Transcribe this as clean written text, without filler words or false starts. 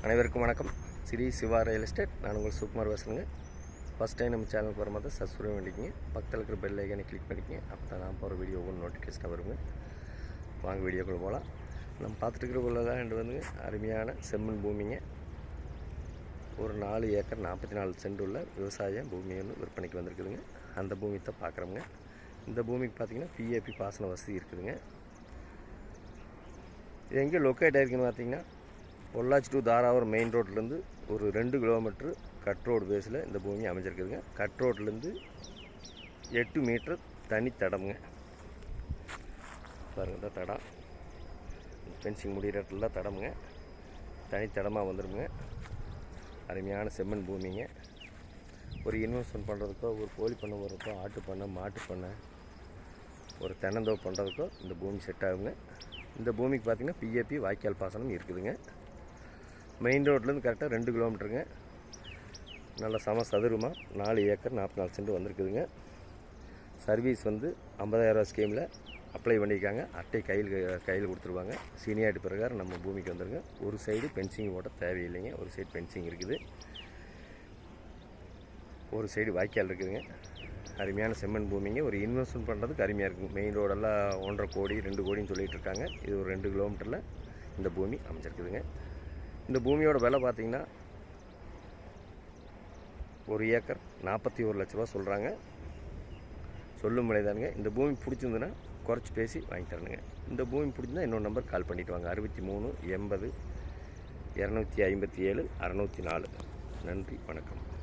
அனைவருக்கும் வணக்கம். Shri Shiva real estate. நான் உங்கள் சுகுமார் பேசுகிறேங்க. ஃபஸ்ட் டைம் நம்ம சேனலுக்கு வர மாதிரி சப்ஸ்கிரைப் பண்ணிக்கிங்க, பக்கத்தில் இருக்கிற பெல் ஐக்கானை கிளிக் பண்ணிக்கிங்க. அப்போ தான் நான் போகிற வீடியோ ஒன்று நோட்டிஃபிகேஷன் வருங்க. வாங்க வீடியோக்குள்ளே போகலாம். நம்ம பார்த்துட்டு இருக்கிற உள்ளதான் ரெண்டு வந்துங்க அருமையான செம்மண் பூமிங்க. ஒரு 4 ஏக்கர் 44 சென்ட் உள்ள விவசாய பூமி ஒன்று விற்பனைக்கு வந்திருக்குதுங்க. அந்த பூமி தான் பார்க்குறோங்க. இந்த பூமிக்கு பார்த்திங்கன்னா பிஏபி பாசன வசதி இருக்குதுங்க. இது எங்கே லொக்கேட் ஆகிருக்குன்னு பார்த்தீங்கன்னா, பொள்ளாச்சி டு தாராவரம் மெயின் ரோட்லேருந்து ஒரு 2 கிலோமீட்ரு கட் ரோடு பேஸில் இந்த பூமி அமைஞ்சிருக்குதுங்க. கட் ரோட்லேருந்து 8 மீட்டர் தனி தடம்ங்க. பாருங்கள், தான் தடம், ஃபென்சிங் முடிகிற இடத்துல தான் தடமுங்க. தனி தடமாக வந்துடுங்க. அருமையான செம்மண் பூமிங்க. ஒரு இன்வெஸ்ட்மெண்ட் பண்ணுறதுக்கோ, ஒரு கோழி பண்ணை போடுறதுக்கோ, ஆட்டு பண்ணை, மாட்டு பண்ணை, ஒரு தென்னந்தோப்பு பண்ணுறதுக்கோ இந்த பூமி செட் ஆகுங்க. இந்த பூமிக்கு பார்த்திங்கன்னா பிஏபி வாய்க்கால் பாசனம் இருக்குதுங்க. மெயின் ரோட்லேருந்து கரெக்டாக 2 கிலோமீட்டருங்க. நல்ல சதுரமாக 4 ஏக்கர் 44 சென்ட் வந்திருக்குதுங்க. சர்வீஸ் வந்து 50,000 ஸ்கீமில் அப்ளை பண்ணியிருக்காங்க. அட்டை கையில் கொடுத்துருவாங்க. சீனியாரிட்டி பிரகாரம் நம்ம பூமிக்கு வந்துருங்க. ஒரு சைடு பென்சிங் போட்ட தேவையில்லைங்க. ஒரு சைடு பென்சிங் இருக்குது, ஒரு சைடு வாய்க்கால் இருக்குதுங்க. அருமையான செம்மண் பூமிங்க. ஒரு இன்வெஸ்ட்மெண்ட் பண்ணுறதுக்கு அருமையாக இருக்குங்க. மெயின் ரோடெல்லாம் 1.5 கோடி 2 கோடின்னு சொல்லிகிட்டு இருக்காங்க. இது ஒரு 2 கிலோமீட்டரில் இந்த பூமி அமைச்சிருக்குதுங்க. இந்த பூமியோட விலை பார்த்திங்கன்னா 1 ஏக்கர் 41 லட்ச ரூபா சொல்கிறாங்க. சொல்லும் விலைதானுங்க. இந்த பூமி பிடிச்சிருந்துன்னா குறைச்சி பேசி வாங்கி தரணுங்க. இந்த பூமி பிடிச்சிருந்தா இன்னொரு நம்பர் கால் பண்ணிவிட்டு வாங்க. 63 80 257 604. நன்றி, வணக்கம்.